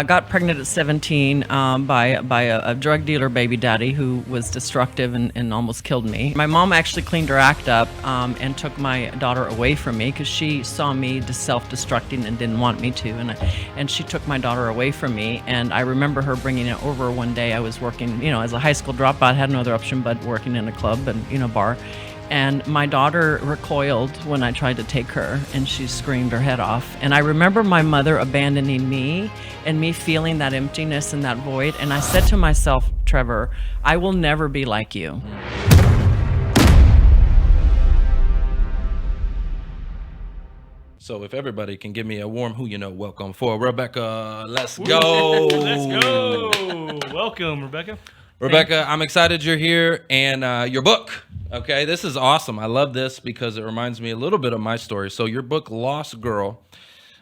got pregnant at 17 by a drug dealer baby daddy who was destructive and almost killed me. My mom actually cleaned her act up and took my daughter away from me because she saw me self-destructing and didn't want me to. And she took my daughter away from me. And I remember her bringing it over one day. I was working, as a high school dropout, had no other option but working in a club and, bar. And my daughter recoiled when I tried to take her, and she screamed her head off. And I remember my mother abandoning me and me feeling that emptiness and that void. And I said to myself, Trevor, I will never be like you. So if everybody can give me a warm welcome for Rebecca. Let's go. Let's go. Welcome, Rebecca. Rebecca, I'm excited you're here, and your book. Okay, this is awesome. I love this because it reminds me a little bit of my story. So your book, Lost Girl,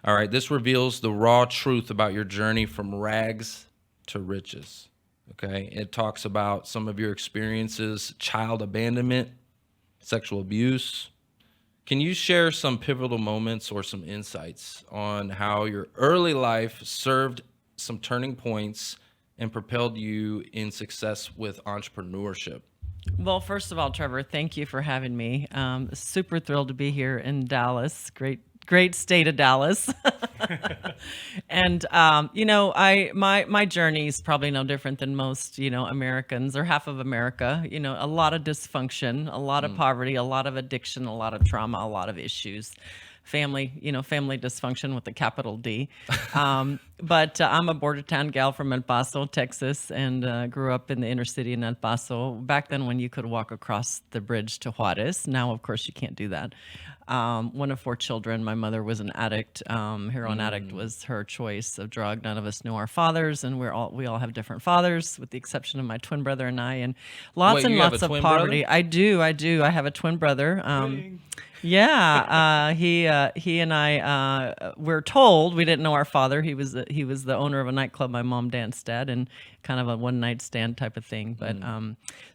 all right, this reveals the raw truth about your journey from rags to riches. Okay, it talks about some of your experiences, child abandonment, sexual abuse. Can you share some pivotal moments or some insights on how your early life served some turning points and propelled you in success with entrepreneurship? Well, first of all, Trevor, thank you for having me. Super thrilled to be here in Dallas. Great state of Dallas. And my journey is probably no different than most, Americans or half of America. A lot of dysfunction, a lot of poverty, a lot of addiction, a lot of trauma, a lot of issues. Family dysfunction with a capital D. But I'm a border town gal from El Paso, Texas, and grew up in the inner city in El Paso. Back then when you could walk across the bridge to Juarez. Now, of course, you can't do that. One of 4 children. My mother was an addict. Heroin addict was her choice of drug. None of us knew our fathers, and we all have different fathers, with the exception of my twin brother and I. And lots and lots of poverty. Brother? I do. I have a twin brother. Yeah, he and I we're told, we didn't know our father. He was the owner of a nightclub my mom danced at, and kind of a one night stand type of thing. But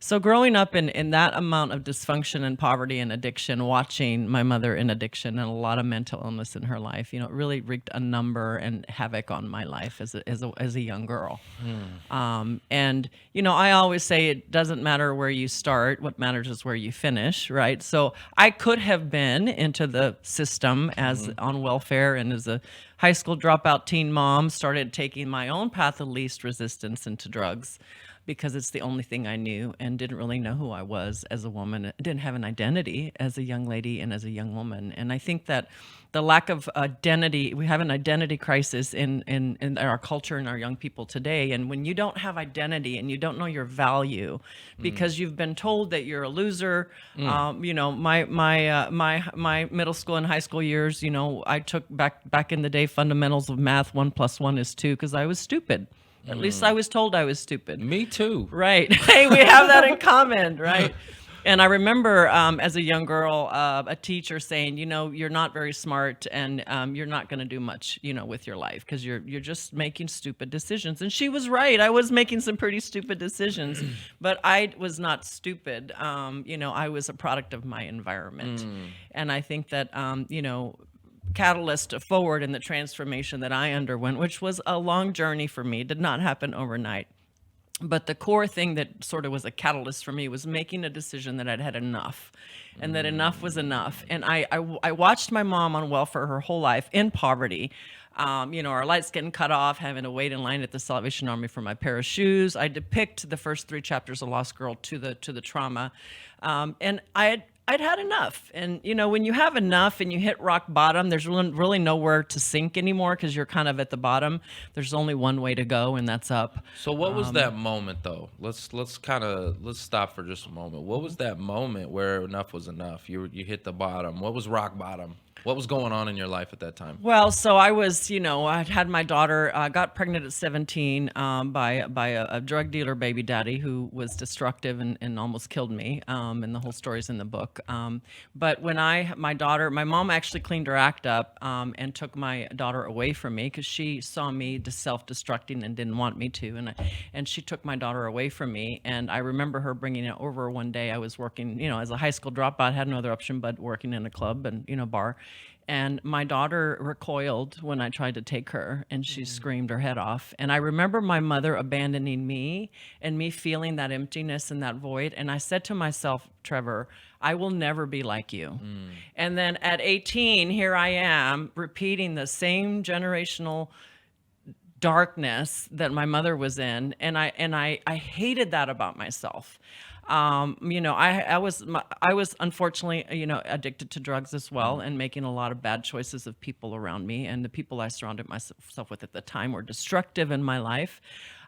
so growing up in that amount of dysfunction and poverty and addiction, watching my mother in addiction and a lot of mental illness in her life, it really wreaked a number and havoc on my life as a young girl. And I always say it doesn't matter where you start. What matters is where you finish, right? So I could have been into the system as on welfare, and as a high school dropout teen mom, started taking my own path of least resistance into drugs because it's the only thing I knew, and didn't really know who I was as a woman. I didn't have an identity as a young lady and as a young woman. And I think that the lack of identity, we have an identity crisis in our culture and our young people today. And when you don't have identity and you don't know your value because you've been told that you're a loser, my middle school and high school years, I took back in the day fundamentals of math, 1 + 1 is 2, because I was stupid. At least I was told I was stupid. Me too. Right. Hey, we have that in common, right? And I remember as a young girl, a teacher saying, you're not very smart, and you're not going to do much, with your life, because you're just making stupid decisions. And she was right. I was making some pretty stupid decisions, but I was not stupid. I was a product of my environment. And I think that, catalyst forward in the transformation that I underwent, which was a long journey for me, did not happen overnight. But the core thing that sort of was a catalyst for me was making a decision that I'd had enough, and that enough was enough. And I watched my mom on welfare her whole life in poverty. Our lights getting cut off, having to wait in line at the Salvation Army for my pair of shoes. I depict the first 3 chapters of Lost Girl to the trauma. And I'd had enough. And, when you have enough and you hit rock bottom, there's really nowhere to sink anymore, because you're kind of at the bottom. There's only one way to go, and that's up. So what was that moment, though? Let's stop for just a moment. What was that moment where enough was enough? You hit the bottom. What was rock bottom? What was going on in your life at that time? Well, so I was, I'd had my daughter, got pregnant at 17 by a drug dealer baby daddy who was destructive and almost killed me. And the whole story's in the book. But when my mom actually cleaned her act up and took my daughter away from me because she saw me self-destructing and didn't want me to. And she took my daughter away from me. And I remember her bringing it over one day. I was working, as a high school dropout, had no other option but working in a club and, bar. And my daughter recoiled when I tried to take her, and she screamed her head off. And I remember my mother abandoning me and me feeling that emptiness and that void. And I said to myself, Trevor, I will never be like you. And then at 18, here I am repeating the same generational darkness that my mother was in, and I hated that about myself. I was unfortunately, addicted to drugs as well, and making a lot of bad choices of people around me, and the people I surrounded myself with at the time were destructive in my life.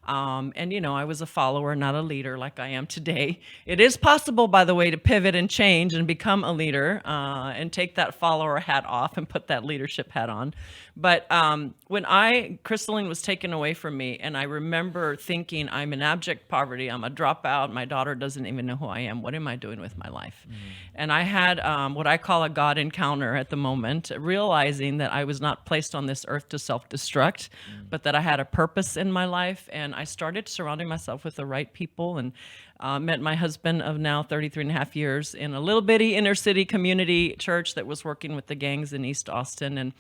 I was a follower, not a leader like I am today. It is possible, by the way, to pivot and change and become a leader, and take that follower hat off and put that leadership hat on. But when Crystalline was taken away from me, and I remember thinking, I'm in abject poverty, I'm a dropout, my daughter doesn't even know who I am, what am I doing with my life? And I had what I call a God encounter at the moment, realizing that I was not placed on this earth to self-destruct, but that I had a purpose in my life. And I started surrounding myself with the right people, and met my husband of now 33 and a half years in a little bitty inner city community church that was working with the gangs in East Austin. And,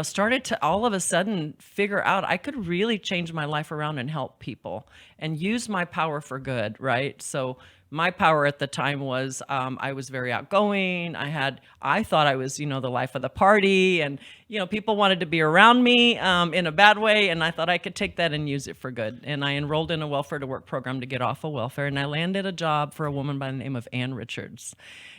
started to all of a sudden figure out I could really change my life around and help people and use my power for good, right? So my power at the time was I was very outgoing. I thought I was, the life of the party, and, people wanted to be around me in a bad way. And I thought I could take that and use it for good. And I enrolled in a welfare to work program to get off of welfare. And I landed a job for a woman by the name of Ann Richards.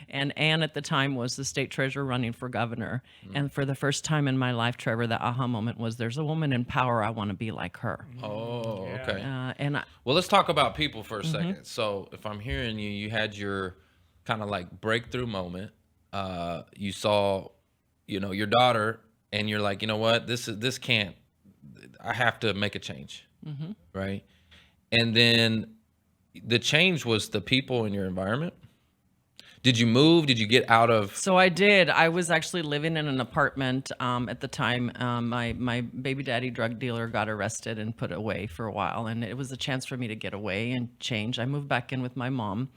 And Ann at the time was the state treasurer running for governor. And for the first time in my life, Trevor, the aha moment was, there's a woman in power. I want to be like her. Oh, okay. Well, let's talk about people for a second. So if I'm hearing you, you had your kind of like breakthrough moment. You saw, your daughter, and you're like, you know what, this can't, I have to make a change, right? And then the change was the people in your environment. Did you move? Did you get out of? So I did. I was actually living in an apartment at the time. My baby daddy drug dealer got arrested and put away for a while, and it was a chance for me to get away and change. I moved back in with my mom.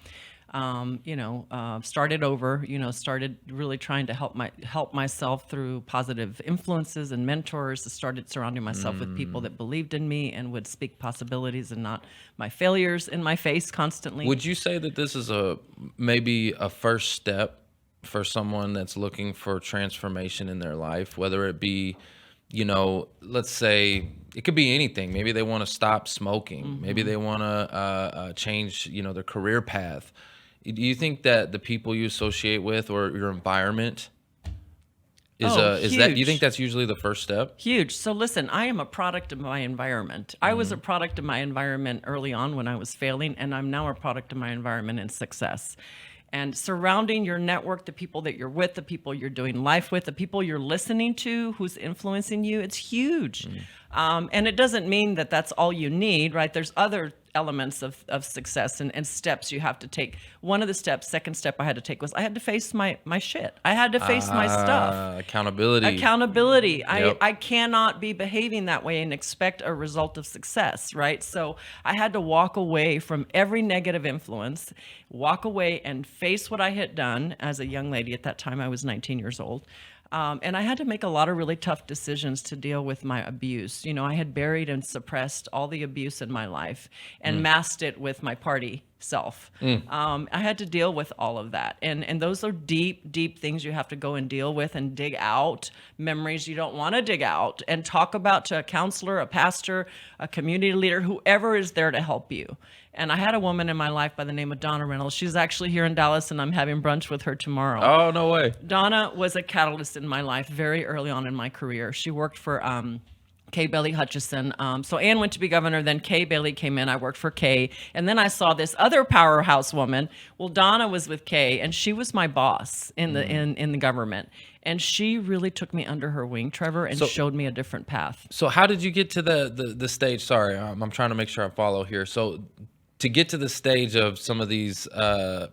Started over. Started really trying to help myself through positive influences and mentors. Started surrounding myself with people that believed in me and would speak possibilities and not my failures in my face constantly. Would you say that this is maybe a first step for someone that's looking for transformation in their life, whether it be, let's say it could be anything. Maybe they want to stop smoking. Maybe they want to change, their career path. Do you think that the people you associate with or your environment is that, you think that's usually the first step? Huge. So listen, I am a product of my environment. I was a product of my environment early on when I was failing, and I'm now a product of my environment in success. And surrounding your network, the people that you're with, the people you're doing life with, the people you're listening to, who's influencing you, it's huge. And it doesn't mean that that's all you need, right? There's other elements of success and steps you have to take. One of the second step I had to take was I had to face my shit. I had to face my stuff. Accountability. Yep. I cannot be behaving that way and expect a result of success, right? So I had to walk away from every negative influence, walk away and face what I had done as a young lady. At that time, I was 19 years old. And I had to make a lot of really tough decisions to deal with my abuse. I had buried and suppressed all the abuse in my life and masked it with my party self. I had to deal with all of that. And those are deep, deep things you have to go and deal with and dig out memories you don't want to dig out and talk about to a counselor, a pastor, a community leader, whoever is there to help you. And I had a woman in my life by the name of Donna Reynolds. She's actually here in Dallas, and I'm having brunch with her tomorrow. Oh, no way. Donna was a catalyst in my life very early on in my career. She worked for Kay Bailey Hutchison. So Ann went to be governor, then Kay Bailey came in. I worked for Kay. And then I saw this other powerhouse woman. Well, Donna was with Kay, and she was my boss in the in the government. And she really took me under her wing, Trevor, and showed me a different path. So how did you get to the stage? Sorry, I'm trying to make sure I follow here. So to get to the stage of some of these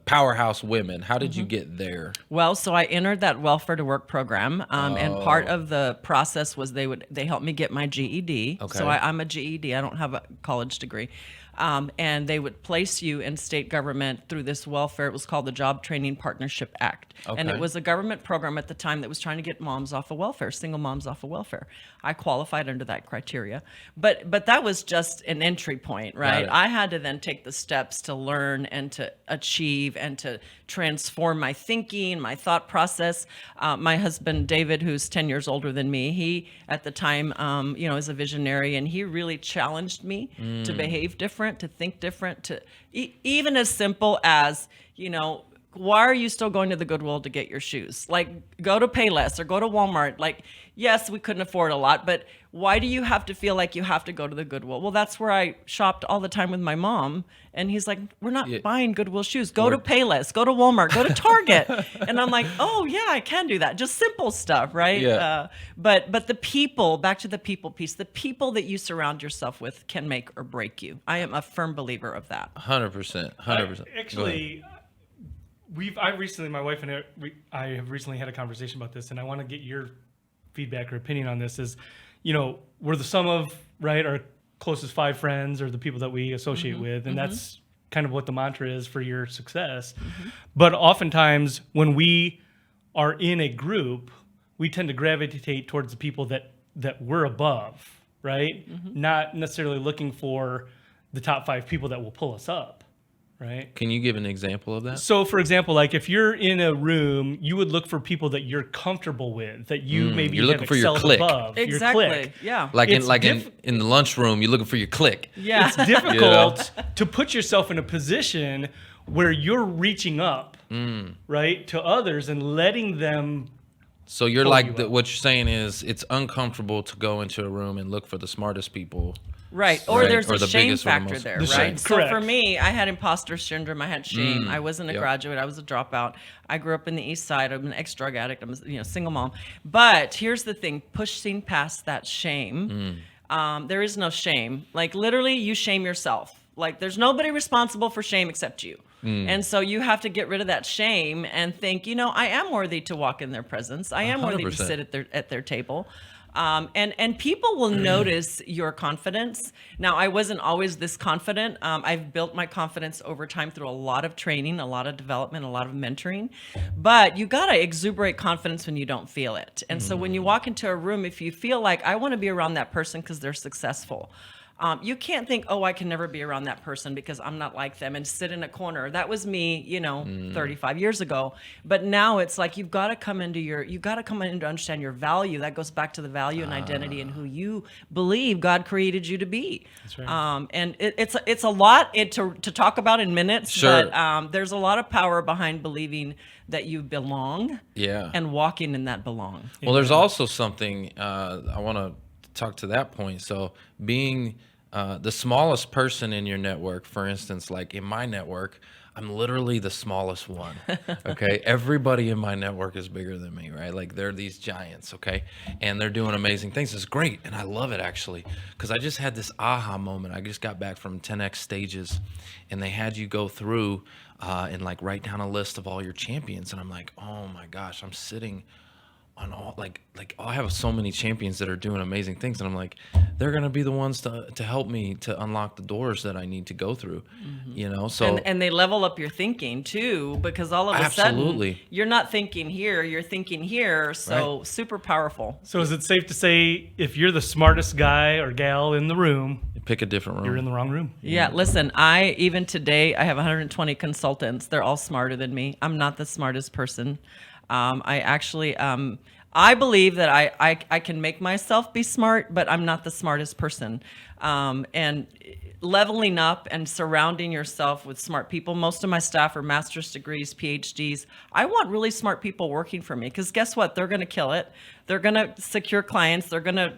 powerhouse women, how did you get there? Well, so I entered that welfare to work program, and part of the process was they helped me get my GED. Okay. So I'm a GED. I don't have a college degree. and they would place you in state government through this welfare. It was called the Job Training Partnership Act. And Okay. it was a government program at the time that was trying to get moms off of welfare, single moms off of welfare. I qualified under that criteria. But that was just an entry point, right? it. I had to then take the steps to learn and to achieve and to transform my thinking, my thought process. My husband, David, who's 10 years older than me, he at the time, is a visionary, and he really challenged me to behave different, to think different, to even as simple as, why are you still going to the Goodwill to get your shoes? Like, go to Payless or go to Walmart. Like, yes, we couldn't afford a lot, but why do you have to feel like you have to go to the Goodwill? Well, that's where I shopped all the time with my mom. And he's like, we're not buying Goodwill shoes. Go to Payless, go to Walmart, go to Target. And I'm like, oh, yeah, I can do that. Just simple stuff, right? Yeah. But the people, back to the people piece, the people that you surround yourself with can make or break you. I am a firm believer of that. 100%. 100%. Actually, my wife and I have recently had a conversation about this, and I want to get your feedback or opinion on this. Is, we're the sum of, right, our closest 5 friends or the people that we associate with, and that's kind of what the mantra is for your success. But oftentimes when we are in a group, we tend to gravitate towards the people that we're above, right? Not necessarily looking for the top 5 people that will pull us up. Right. Can you give an example of that? So, for example, like if you're in a room, you would look for people that you're comfortable with, that you maybe You're looking have for your excelled clique. above. Exactly. Your clique. Yeah. Like It's in the lunchroom, you're looking for your clique. Yeah. It's difficult to put yourself in a position where you're reaching up, right, to others and letting them. So you're Pull like, you up. what you're saying is it's uncomfortable to go into a room and look for the smartest people. Right. Or Right. there's Or a the shame biggest or the factor most- there, The right? shame, So correct. for me, I had imposter syndrome. I had shame. I wasn't a Yep. graduate. I was a dropout. I grew up in the East Side. I'm an ex-drug addict. I'm a single mom. But here's the thing, pushing past that shame, there is no shame. Like literally you shame yourself. Like there's nobody responsible for shame except you. And so you have to get rid of that shame and think, I am worthy to walk in their presence. I am worthy to 100%. sit at their table. And people will notice your confidence. Now, I wasn't always this confident. I've built my confidence over time through a lot of training, a lot of development, a lot of mentoring. But you got to exuberate confidence when you don't feel it. And so when you walk into a room, if you feel like I want to be around that person because they're successful, you can't think, oh, I can never be around that person because I'm not like them and sit in a corner. That was me, 35 years ago. But now it's like you got to come in to understand your value. That goes back to the value and identity and who you believe God created you to be. That's right. And it's a lot to talk about in minutes, Sure. but there's a lot of power behind believing that you belong Yeah. and walking in that belong. Well, there's also something I want to talk to that point. So being the smallest person in your network, for instance, like in my network, I'm literally the smallest one. Okay. Everybody in my network is bigger than me, right? Like they're these giants. Okay. And they're doing amazing things. It's great. And I love it actually. Cause I just had this aha moment. I just got back from 10X stages and they had you go through and like write down a list of all your champions. And I'm like, oh my gosh, I'm sitting on all like I have so many champions that are doing amazing things, and I'm like, they're gonna be the ones to help me to unlock the doors that I need to go through, So And they level up your thinking too, because all of a Absolutely. sudden you're not thinking here, you're thinking here. So super powerful. So is it safe to say if you're the smartest guy or gal in the room, pick a different room. you're in the wrong room? Yeah, listen, even today, I have 120 consultants. They're all smarter than me. I'm not the smartest person. I actually, I believe that I can make myself be smart, but I'm not the smartest person. And leveling up and surrounding yourself with smart people. Most of my staff are master's degrees, PhDs. I want really smart people working for me because guess what? They're going to kill it. They're going to secure clients. They're going to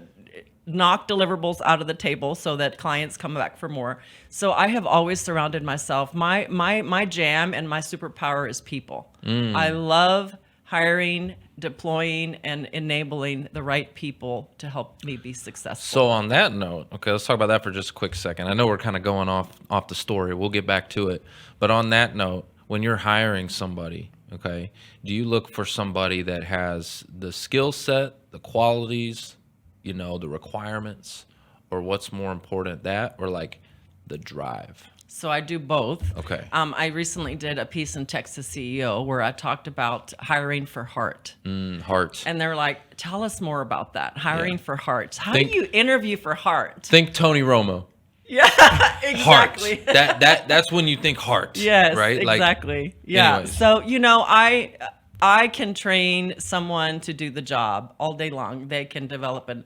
knock deliverables out of the table so that clients come back for more. So I have always surrounded myself. My jam and my superpower is people. I love hiring, deploying, and enabling the right people to help me be successful. So on that note, okay, let's talk about that for just a quick second. I know we're kind of going off the story. We'll get back to it. But on that note, when you're hiring somebody, okay, do you look for somebody that has the skill set, the qualities, the requirements, or what's more important, that or like the drive? So I do both. Okay. I recently did a piece in Texas CEO where I talked about hiring for heart. Heart. And they're like, tell us more about that. Hiring Yeah. for heart. How Think- do you interview for heart? Think Tony Romo. Yeah, Heart. exactly. That's when you think heart. Yes, right? exactly. Yeah. anyways. So, I can train someone to do the job all day long. They can develop an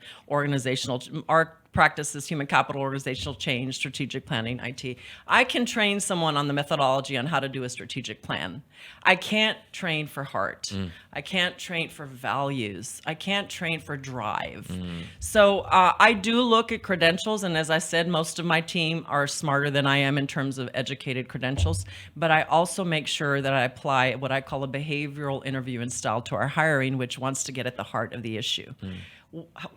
our practice is human capital, organizational change, strategic planning, IT. I can train someone on the methodology on how to do a strategic plan. I can't train for heart. I can't train for values. I can't train for drive. So I do look at credentials. And as I said, most of my team are smarter than I am in terms of educated credentials. But I also make sure that I apply what I call a behavioral interview and style to our hiring, which wants to get at the heart of the issue.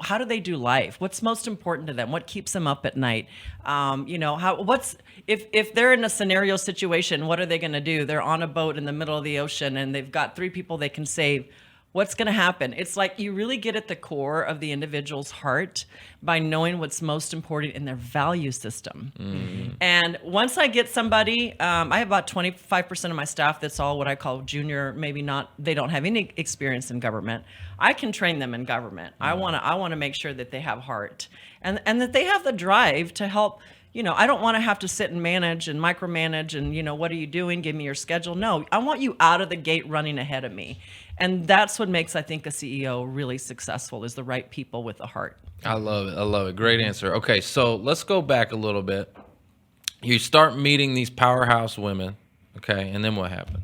How do they do life? What's most important to them? What keeps them up at night? If they're in a scenario situation, what are they going to do? They're on a boat in the middle of the ocean and they've got 3 people they can save. What's going to happen? It's like you really get at the core of the individual's heart by knowing what's most important in their value system. And once I get somebody, I have about 25% of my staff that's all what I call junior, maybe not, they don't have any experience in government. I can train them in government. I want to make sure that they have heart and that they have the drive to help. I don't want to have to sit and manage and micromanage and, what are you doing? Give me your schedule. No, I want you out of the gate running ahead of me. And that's what makes, I think, a CEO really successful is the right people with a heart. I love it. I love it. Great answer. Okay, so let's go back a little bit. You start meeting these powerhouse women, okay, and then what happened?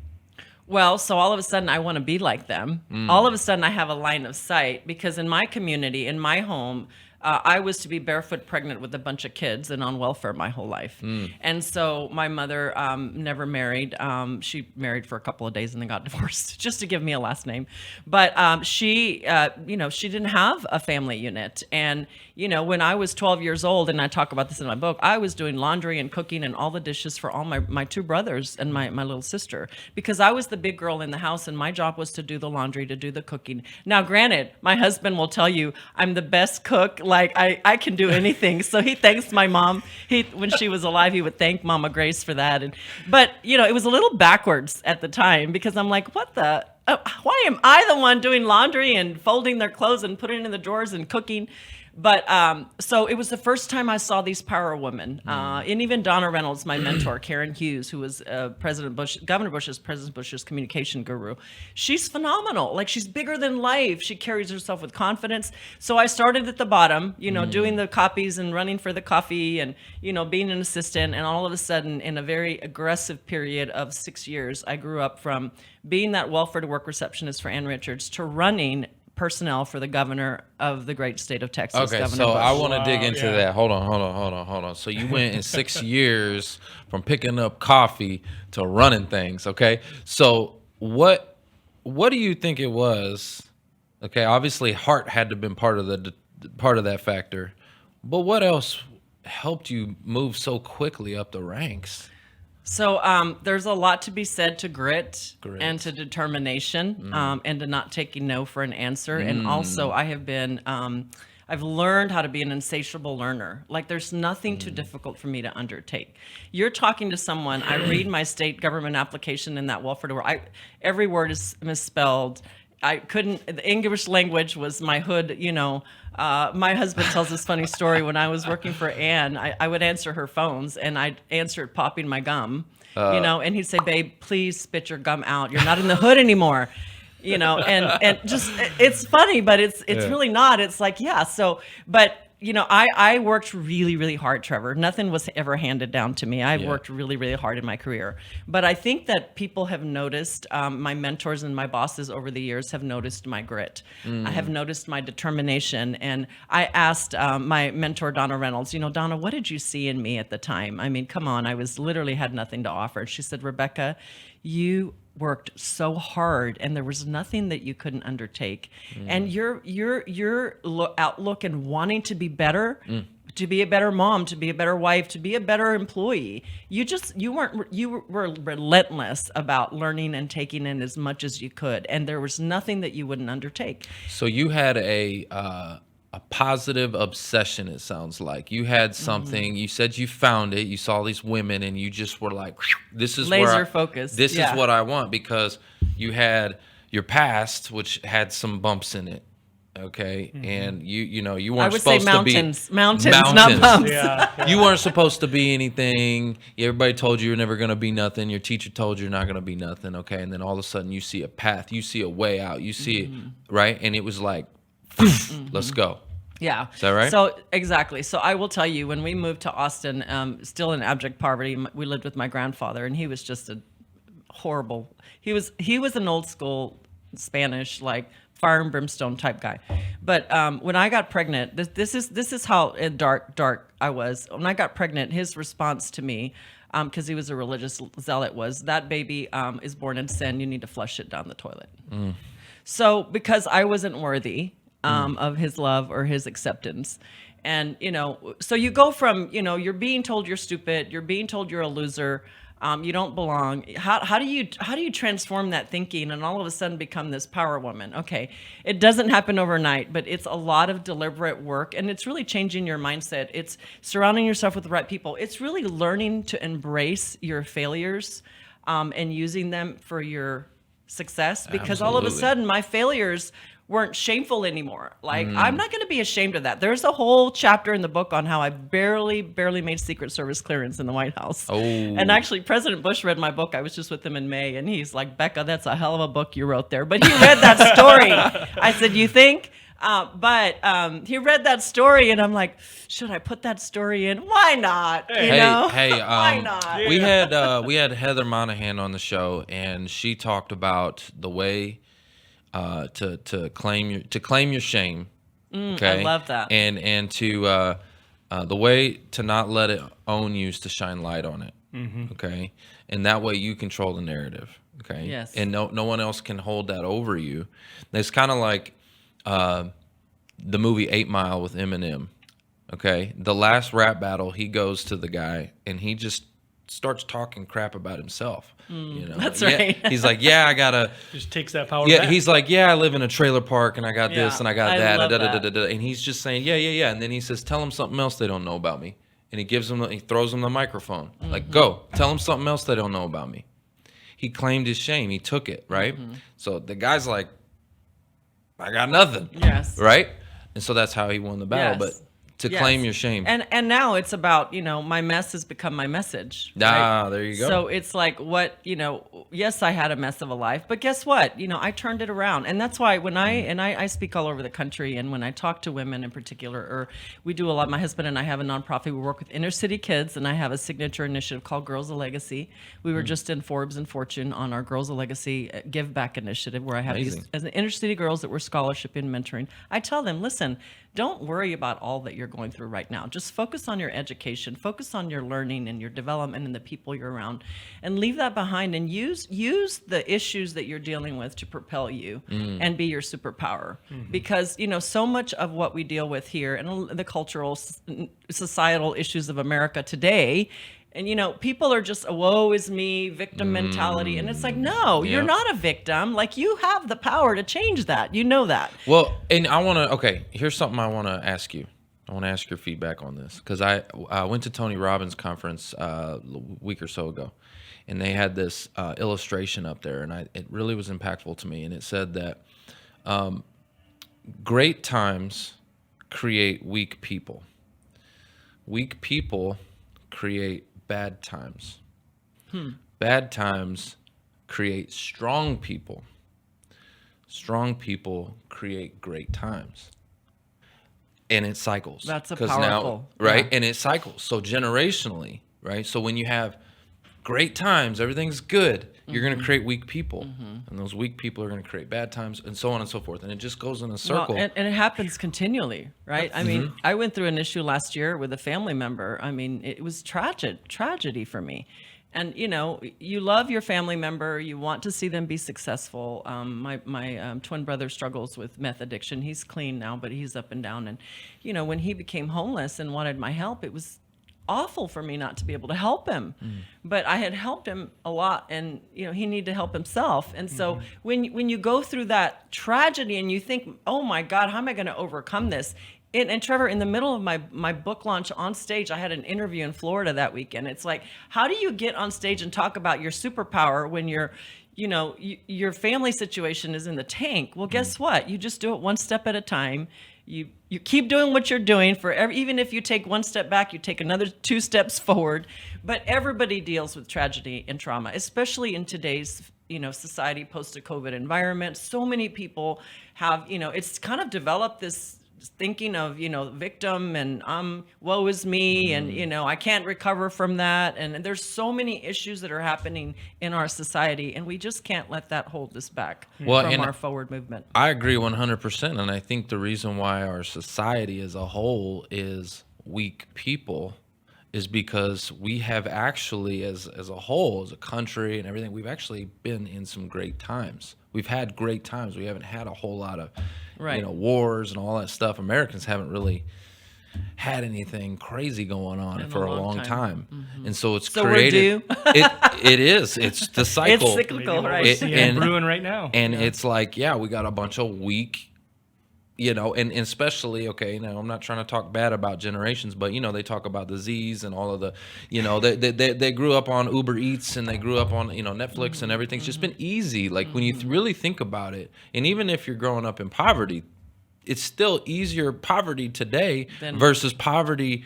Well, so all of a sudden I want to be like them. All of a sudden I have a line of sight because in my community, in my home, I was to be barefoot pregnant with a bunch of kids and on welfare my whole life. And so my mother never married. She married for a couple of days and then got divorced just to give me a last name. But she didn't have a family unit. And, when I was 12 years old, and I talk about this in my book, I was doing laundry and cooking and all the dishes for all my 2 brothers and my little sister because I was the big girl in the house and my job was to do the laundry, to do the cooking. Now, granted, my husband will tell you I'm the best cook. Like I can do anything. So he thanks my mom. When she was alive, he would thank Mama Grace for that. But it was a little backwards at the time because I'm like, why am I the one doing laundry and folding their clothes and putting it in the drawers and cooking? But so it was the first time I saw these power women. And even Donna Reynolds, my mentor, Karen Hughes, who was President Bush's communication guru. She's phenomenal. Like she's bigger than life. She carries herself with confidence. So I started at the bottom, doing the copies and running for the coffee and, being an assistant. And all of a sudden, in a very aggressive period of 6 years, I grew up from being that welfare to work receptionist for Ann Richards to running personnel for the governor of the great state of Texas. Okay, Governor so Bush. I want to dig into that. Hold on. So you went in 6 years from picking up coffee to running things. Okay, so what do you think it was? Okay, obviously heart had to have been part of that factor, but what else helped you move so quickly up the ranks? So there's a lot to be said to grit. And to determination and to not taking no for an answer. And also I've learned how to be an insatiable learner. Like there's nothing too difficult for me to undertake. You're talking to someone, I read my state government application in that welfare to work. Every word is misspelled. The English language was my hood, my husband tells this funny story. When I was working for Ann, I would answer her phones and I'd answer it popping my gum, and he'd say, babe, please spit your gum out. You're not in the hood anymore, and just, it's funny, but it's really not. It's like, yeah. So, but I worked really, really hard, Trevor. Nothing was ever handed down to me. I've worked really, really hard in my career. But I think that people have noticed, my mentors and my bosses over the years have noticed my grit. I have noticed my determination. And I asked my mentor, Donna Reynolds, Donna, what did you see in me at the time? I mean, come on, I was literally had nothing to offer. She said, Rebecca, you worked so hard and there was nothing that you couldn't undertake. And your outlook and wanting to be better, to be a better mom, to be a better wife, to be a better employee, you were relentless about learning and taking in as much as you could, and there was nothing that you wouldn't undertake. So you had a a positive obsession, it sounds like. You had something, you said you found it, you saw these women, and you just were like, this is Laser focused. This is what I want, because you had your past, which had some bumps in it. Okay. And you know, you weren't supposed to be mountains, not bumps. Yeah. You weren't supposed to be anything. Everybody told you you're never going to be nothing. Your teacher told you you're not going to be nothing. Okay. And then all of a sudden you see a path, you see a way out, you see it, right? And it was like, let's go. Yeah. Is that right? So exactly. So I will tell you, when we moved to Austin, still in abject poverty, we lived with my grandfather, and he was just a horrible. He was an old school Spanish, like fire and brimstone type guy. But when I got pregnant, this is how dark I was. When I got pregnant, his response to me, because he was a religious zealot, was, that baby is born in sin. You need to flush it down the toilet. So because I wasn't worthy of his love or his acceptance. And, you know, so you go from, you know, you're being told you're stupid, you're being told you're a loser, you don't belong. How do you transform that thinking and all of a sudden become this power woman? Okay, it doesn't happen overnight, but it's a lot of deliberate work, and it's really changing your mindset. It's surrounding yourself with the right people. It's really learning to embrace your failures and using them for your success, because all of a Absolutely. sudden my failures weren't shameful anymore. Like, I'm not going to be ashamed of that. There's a whole chapter in the book on how I barely made Secret Service clearance in the White House. Oh. And actually, President Bush read my book. I was just with him in May, and he's like, Becca, that's a hell of a book you wrote there. But he read that story. I said, you think? But he read that story, and I'm like, should I put that story in? Why not? You know? Why not? We had Heather Monahan on the show, and she talked about the way to claim your shame. Okay, I love that. And to the way to not let it own you is to shine light on it. Okay, and that way you control the narrative. Okay, Yes. and no one else can hold that over you. It's kind of like the movie 8 Mile with Eminem. Okay, the last rap battle, he goes to the guy and he just starts talking crap about himself. You know, That's Yeah, right. he's like, yeah, I gotta. Just takes that power Yeah, back. he's like, yeah, I live in a trailer park and I got this Yeah, and I got I that, love and, that. and he's just saying, yeah, and then he says, tell them something else they don't know about me, and he throws them the microphone, like, go, tell them something else they don't know about me. He claimed his shame, he took it, right? So the guy's like, I got nothing, Yes. right? And so that's how he won the battle, Yes. but to Yes. claim your shame. And now it's about, you know, my mess has become my message. There you go. So it's like, what, you know, yes, I had a mess of a life, but guess what? You know, I turned it around. And that's why when I speak all over the country, and when I talk to women in particular, or we do a lot, my husband and I have a nonprofit, we work with inner city kids, and I have a signature initiative called Girls of Legacy. We were just in Forbes and Fortune on our Girls of Legacy Give Back initiative, where I have Amazing. these as an inner city girls that we're scholarship and mentoring. I tell them, listen, don't worry about all that you're going through right now. Just focus on your education, focus on your learning and your development and the people you're around, and leave that behind, and use the issues that you're dealing with to propel you and be your superpower. Because, you know, so much of what we deal with here and the cultural, societal issues of America today, and, you know, people are just, woe is me, victim mentality. And it's like, no, Yeah. you're not a victim. Like, you have the power to change that. You know that. Well, and I want to, okay, here's something I want to ask you. I want to ask your feedback on this, because I went to Tony Robbins' conference a week or so ago, and they had this illustration up there, and it really was impactful to me. And it said that great times create weak people. Weak people create bad times. Bad times create strong people. Strong people create great times. And it cycles. That's a 'Cause powerful, right? yeah. And it cycles. So generationally, right? So when you have great times, everything's good, you're going to create weak people. And those weak people are going to create bad times, and so on and so forth. And it just goes in a circle. Well, and it happens continually, right? I mean, I went through an issue last year with a family member. I mean, it was tragedy for me. And, you know, you love your family member. You want to see them be successful. My twin brother struggles with meth addiction. He's clean now, but he's up and down. And, you know, when he became homeless and wanted my help, it was awful for me not to be able to help him. But I had helped him a lot, and, you know, he needed to help himself. And so when you go through that tragedy and you think, oh my God, how am I going to overcome this? And Trevor, in the middle of my book launch on stage, I had an interview in Florida that weekend. It's like, how do you get on stage and talk about your superpower when your family situation is in the tank? Well, guess what? You just do it one step at a time. You keep doing what you're doing even if you take one step back, you take another 2 steps forward. But everybody deals with tragedy and trauma, especially in today's society, post a COVID environment. So many people have, it's kind of developed this thinking of victim and woe is me, and I can't recover from that, and there's so many issues that are happening in our society, and we just can't let that hold us back from our forward movement. I agree 100%, and I think the reason why our society as a whole is weak people is because we have actually, as a whole, as a country and everything, we've actually been in some great times. We've had great times. We haven't had a whole lot of wars and all that stuff. Americans haven't really had anything crazy going on for a long time. And so it's created. We're due. It is. It's the cycle. It's cyclical, right? It's brewing right now. And it's like, we got a bunch of weak, and especially, I'm not trying to talk bad about generations, but, they talk about the Z's and all of the, they grew up on Uber Eats and they grew up on, Netflix and everything's just been easy. Like when you really think about it, and even if you're growing up in poverty, it's still easier poverty today versus poverty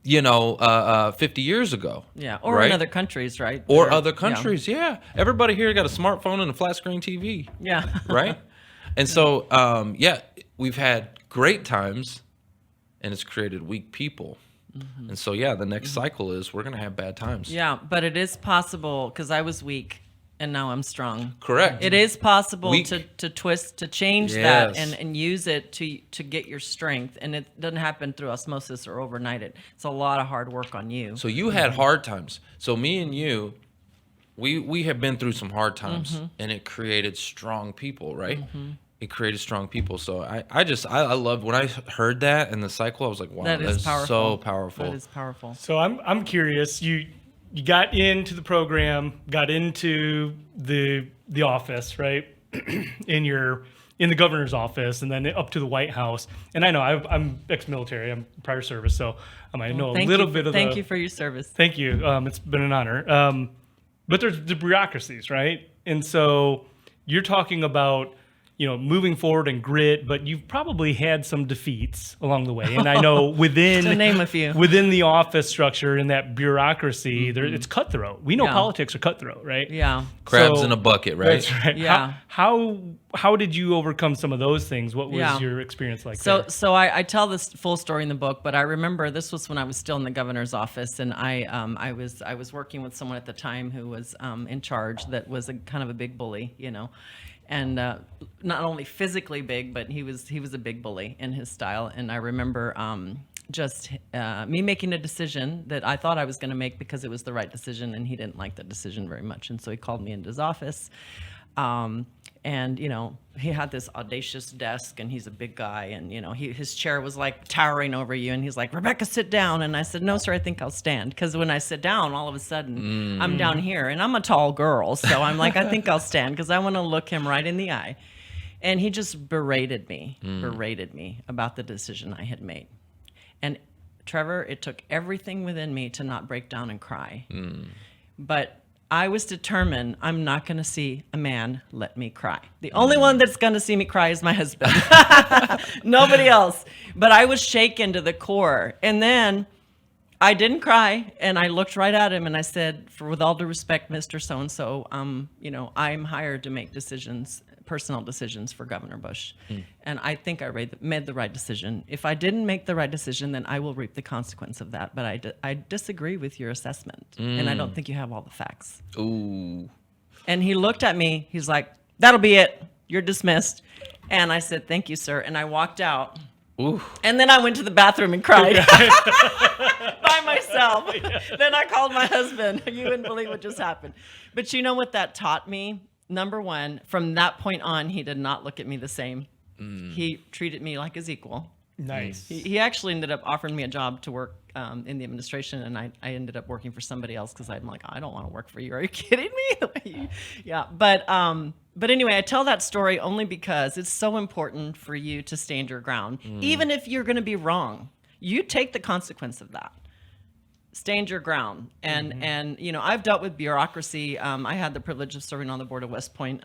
50 years ago. Yeah, or in other countries, right? Or other countries, yeah. Everybody here got a smartphone and a flat screen TV. Yeah. Right? And so, we've had great times, and it's created weak people. And so, the next cycle is we're going to have bad times. Yeah, but it is possible, because I was weak, and now I'm strong. Correct. It is possible to twist, to change that, and use it to get your strength. And it doesn't happen through osmosis or overnight. It's a lot of hard work on you. So you had hard times. So me and you, we have been through some hard times, and it created strong people, right? It created strong people. So I loved when I heard that in the cycle. I was like, wow, that is so powerful. That is powerful. So I'm curious. You got into the program, got into the office, right? in the governor's office, and then up to the White House. And I know I'm ex-military. I'm prior service, so I know a little bit of. Thank you for your service. Thank you. It's been an honor. But there's the bureaucracies, right? And so you're talking about moving forward and grit, but you've probably had some defeats along the way. And I know within to name a few, within the office structure and that bureaucracy, it's cutthroat. We know politics are cutthroat, right? Yeah. Crabs in a bucket, right? That's right. Yeah. How did you overcome some of those things? What was your experience like? So I tell this full story in the book, but I remember this was when I was still in the governor's office, and I was working with someone at the time who was in charge that was kind of a big bully, and not only physically big, but he was a big bully in his style. And I remember just me making a decision that I thought I was going to make because it was the right decision, and he didn't like that decision very much. And so he called me into his office, and he had this audacious desk, and he's a big guy, and his chair was like towering over you, and he's like, "Rebecca, sit down." And I said, "No, sir, I think I'll stand." Because when I sit down, all of a sudden I'm down here, and I'm a tall girl, so I'm like, "I think I'll stand," because I want to look him right in the eye. And he just berated me about the decision I had made. And Trevor, it took everything within me to not break down and cry. But I was determined I'm not going to see a man let me cry. The only one that's going to see me cry is my husband. Nobody else. But I was shaken to the core. And then I didn't cry, and I looked right at him, and I said, with all due respect, Mr. So-and-so, I'm hired to make personal decisions for Governor Bush. And I think I made the right decision. If I didn't make the right decision, then I will reap the consequence of that. But I disagree with your assessment, and I don't think you have all the facts. Ooh. And he looked at me. He's like, "That'll be it. You're dismissed." And I said, "Thank you, sir." And I walked out. Ooh. And then I went to the bathroom and cried by myself. Then I called my husband. You wouldn't believe what just happened. But you know what that taught me? Number one, from that point on, he did not look at me the same. He treated me like his equal. Nice. He actually ended up offering me a job to work in the administration, and I ended up working for somebody else because I'm like, I don't want to work for you. Are you kidding me? Yeah. But But anyway, I tell that story only because it's so important for you to stand your ground. Even if you're going to be wrong, you take the consequence of that. Stand your ground. And you know, I've dealt with bureaucracy. I had the privilege of serving on the board of West Point.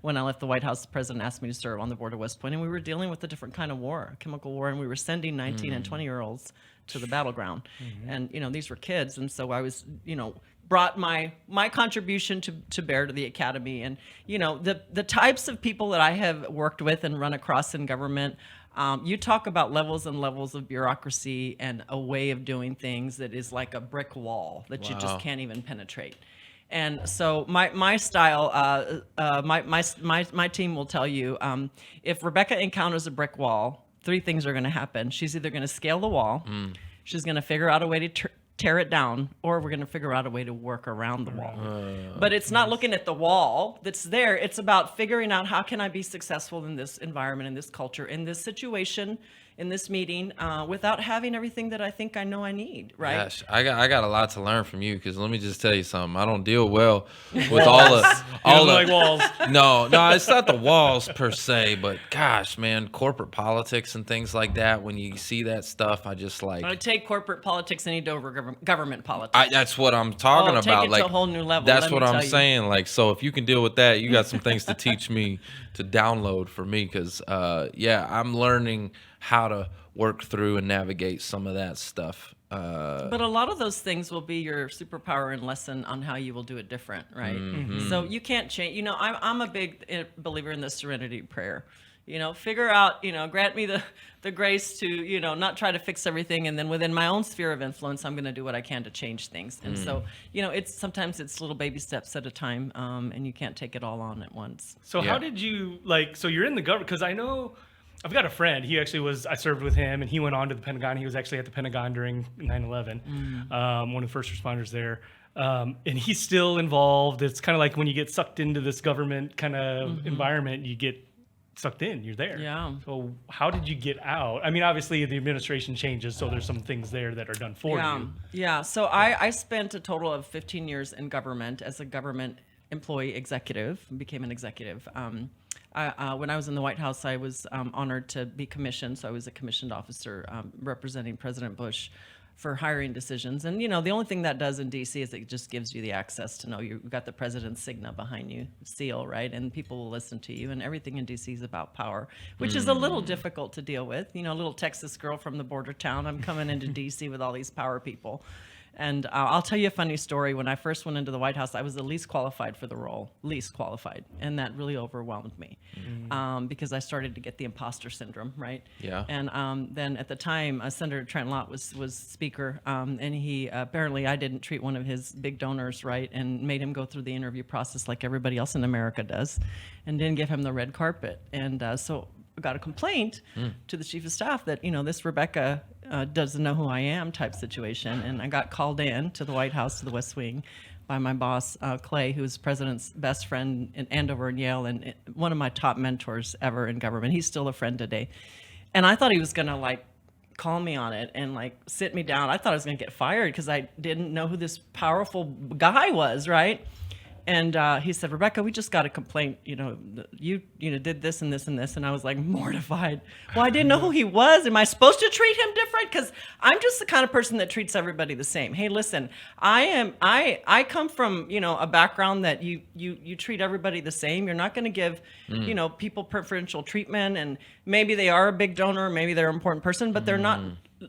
When I left the White House, the president asked me to serve on the board of West Point, and we were dealing with a different kind of war, a chemical war, and we were sending 19 and 20-year-olds to the battleground. And, you know, these were kids. And so I was, you know, brought my contribution to bear to the academy. And, you know, the types of people that I have worked with and run across in government, you talk about levels and levels of bureaucracy and a way of doing things that is like a brick wall that you just can't even penetrate. And so my style, my team will tell you, if Rebecca encounters a brick wall, 3 things are going to happen. She's either going to scale the wall, she's going to figure out a way to tear it down, or we're going to figure out a way to work around the wall. But it's not looking at the wall that's there. It's about figuring out, how can I be successful in this environment, in this culture, in this situation, in this meeting, without having everything that I think I know I need, right? Gosh, I got a lot to learn from you, because let me just tell you something. I don't deal well with all the like walls. No, it's not the walls per se, but gosh, man, corporate politics and things like that. When you see that stuff, I just like. I take corporate politics any day over government politics. That's what I'm talking about. Take it like to a whole new level. That's let what me I'm tell you. saying. Like, so if you can deal with that, you got some things to teach me, to download for me, because I'm learning how to work through and navigate some of that stuff. But a lot of those things will be your superpower and lesson on how you will do it different, right? So you can't change. You know, I'm a big believer in the serenity prayer. You know, figure out, you know, grant me the grace to, you know, not try to fix everything, and then within my own sphere of influence, I'm going to do what I can to change things. And so, you know, sometimes it's little baby steps at a time, and you can't take it all on at once. So how did you, so you're in the government, because I know I've got a friend, he actually I served with him, and he went on to the Pentagon. He was actually at the Pentagon during 9/11, one of the first responders there. And he's still involved. It's kind of like when you get sucked into this government kind of environment, you get sucked in, you're there. Yeah. So how did you get out? I mean, obviously the administration changes, so there's some things there that are done for you. Yeah. So I spent a total of 15 years in government as a government employee executive, became an executive. When I was in the White House, I was honored to be commissioned. So I was a commissioned officer representing President Bush for hiring decisions. And, you know, the only thing that does in D.C. is it just gives you the access to know you've got the president's signa behind you, seal, right? And people will listen to you. And everything in D.C. is about power, which is a little difficult to deal with. You know, a little Texas girl from the border town. I'm coming into D.C. with all these power people. And I'll tell you a funny story. When I first went into the White House, I was the least qualified for the role, least qualified. And that really overwhelmed me because I started to get the impostor syndrome, right? Yeah. And then at the time, Senator Trent Lott was speaker, and he apparently I didn't treat one of his big donors right and made him go through the interview process like everybody else in America does and didn't give him the red carpet. And so I got a complaint to the chief of staff that, you know, this Rebecca doesn't know who I am type situation. And I got called in to the White House, to the West Wing, by my boss, Clay, who's the president's best friend in Andover and Yale, and one of my top mentors ever in government. He's still a friend today. And I thought he was going to, like, call me on it and, like, sit me down. I thought I was going to get fired because I didn't know who this powerful guy was, right? And he said, Rebecca, we just got a complaint. You know, you did this and this and this. And I was like mortified. Well, I didn't know who he was. Am I supposed to treat him different? Because I'm just the kind of person that treats everybody the same. Hey, listen, I come from, you know, a background that you treat everybody the same. You're not going to give, you know, people preferential treatment. And maybe they are a big donor, maybe they're an important person, but they're not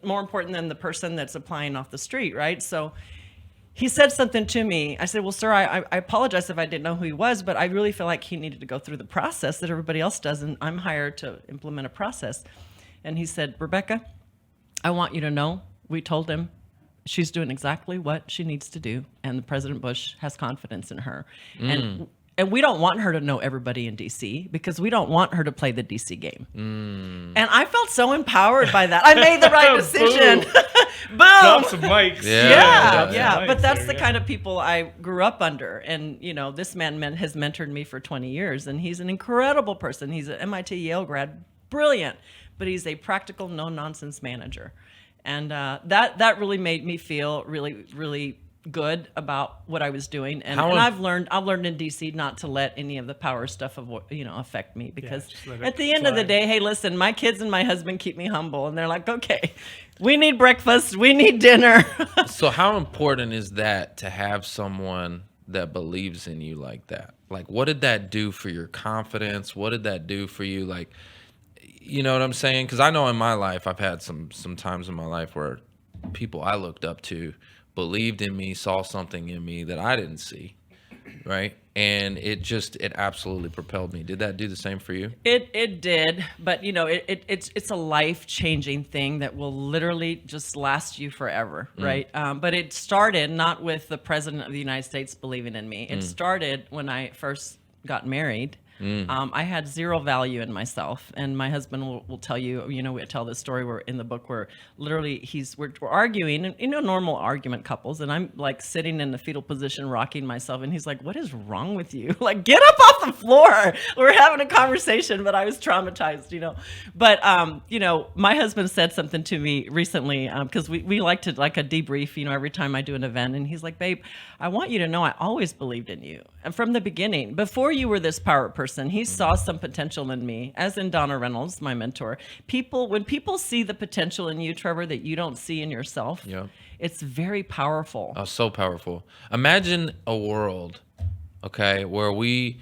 more important than the person that's applying off the street, right? So he said something to me. I said, well, sir, I apologize if I didn't know who he was, but I really feel like he needed to go through the process that everybody else does, and I'm hired to implement a process. And he said, Rebecca, I want you to know, we told him she's doing exactly what she needs to do, and President Bush has confidence in her. And we don't want her to know everybody in D.C. because we don't want her to play the D.C. game. And I felt so empowered by that. I made the right decision. Boom. Drop some mics. Yeah. But that's the kind of people I grew up under. And, you know, this man has mentored me for 20 years, and he's an incredible person. He's an MIT Yale grad, brilliant, but he's a practical, no-nonsense manager. And that really made me feel really, really good about what I was doing, and, How and im- I've learned in DC not to let any of the power stuff of what affect me, because just let it at the end of the slide. day, hey, listen, my kids and my husband keep me humble, and they're like, okay, we need breakfast, we need dinner. So how important is that to have someone that believes in you like that? Like, what did that do for your confidence? What did that do for you? Like, you know what I'm saying? Because I know in my life, I've had some times in my life where people I looked up to believed in me, saw something in me that I didn't see, right? And it absolutely propelled me. Did that do the same for you? It did, but it's a life-changing thing that will literally just last you forever, right? But it started not with the president of the United States believing in me. It started when I first got married. I had zero value in myself, and my husband will tell you. We tell this story where in the book where literally we're arguing, and normal argument couples, and I'm like sitting in the fetal position, rocking myself, and he's like, "What is wrong with you? Like, get up off the floor." We're having a conversation, but I was traumatized, But my husband said something to me recently, because we like to like a debrief, every time I do an event, and he's like, "Babe, I want you to know I always believed in you, and from the beginning, before you were this power person, he saw some potential in me, as in Donna Reynolds, my mentor. When people see the potential in you, Trevor, that you don't see in yourself, Yeah. it's very powerful." Oh, so powerful. Imagine a world, okay, where we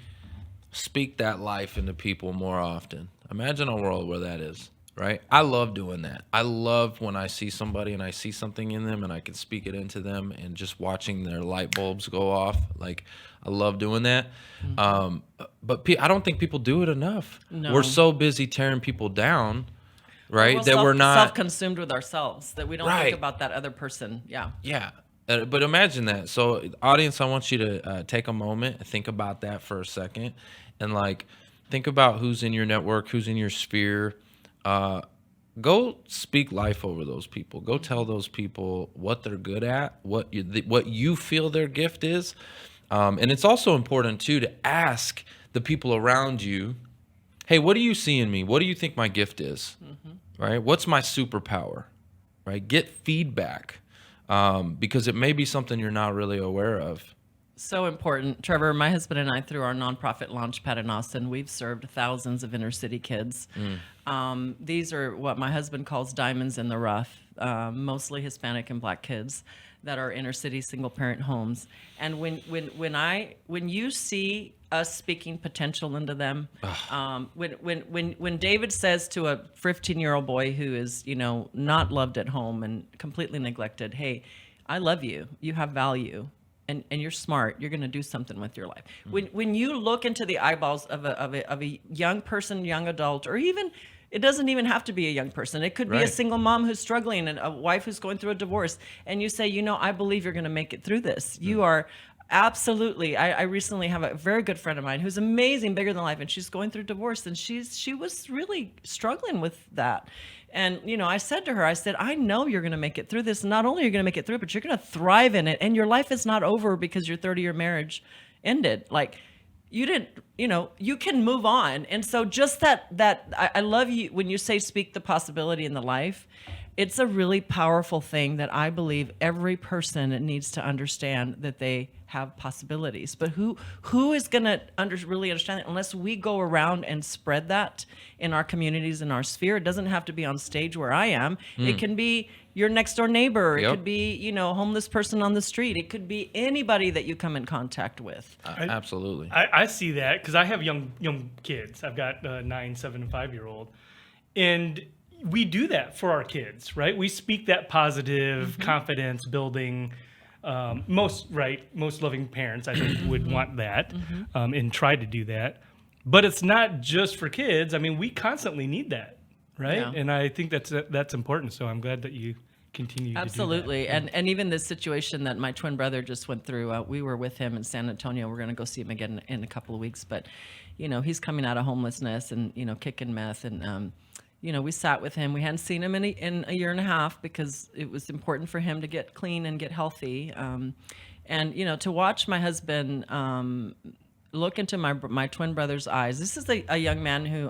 speak that life into people more often. Imagine a world where that is, right? I love doing that. I love when I see somebody and I see something in them and I can speak it into them, and just watching their light bulbs go off. Like, I love doing that. But I don't think people do it enough. No. We're so busy tearing people down, right? We're We're not self-consumed with ourselves, that we don't Right. think about that other person. Yeah. Yeah. But imagine that. So, audience, I want you to take a moment and think about that for a second, and like think about who's in your network, who's in your sphere. Go speak life over those people. Go tell those people what they're good at, what you feel their gift is. And it's also important too to ask the people around you, "Hey, what do you see in me? What do you think my gift is? Right? What's my superpower?" Right? Get feedback. Because it may be something you're not really aware of. So important. Trevor, my husband and I, through our nonprofit Launchpad in Austin, we've served thousands of inner city kids. These are what my husband calls diamonds in the rough, mostly Hispanic and Black kids that are inner city single parent homes. And when you see us speaking potential into them, when David says to a 15-year-old boy who is not loved at home and completely neglected, "Hey, I love you. You have value. And you're smart. You're going to do something with your life." When you look into the eyeballs of a young person, young adult, or even, it doesn't even have to be a young person. It could be a Right. single mom who's struggling and a wife who's going through a divorce, and you say, "I believe you're going to make it through this. You are absolutely." I recently have a very good friend of mine who's amazing, bigger than life, and she's going through divorce, and she was really struggling with that. And, I said to her, "I know you're going to make it through this. Not only are you going to make it through, but you're going to thrive in it. And your life is not over because your 30-year marriage ended. Like, you didn't, you can move on." And so just that I love you when you say speak the possibility in the life. It's a really powerful thing that I believe every person needs to understand, that they have possibilities. But who is going to really understand it unless we go around and spread that in our communities, in our sphere? It doesn't have to be on stage where I am. It can be your next door neighbor. It Yep. could be, a homeless person on the street. It could be anybody that you come in contact with. Absolutely. I see that because I have young kids. I've got 9, 7, and 5-year-old, and we do that for our kids, right? We speak that positive confidence building. Most loving parents, I think, would want that and try to do that. But it's not just for kids. I mean, we constantly need that, right? Yeah. And I think that's important. So I'm glad that you continue to do Absolutely. And even this situation that my twin brother just went through, we were with him in San Antonio. We're going to go see him again in a couple of weeks. But, he's coming out of homelessness and, kicking meth. And, we sat with him. We hadn't seen him in a year and a half because it was important for him to get clean and get healthy. And, to watch my husband look into my twin brother's eyes. This is a young man who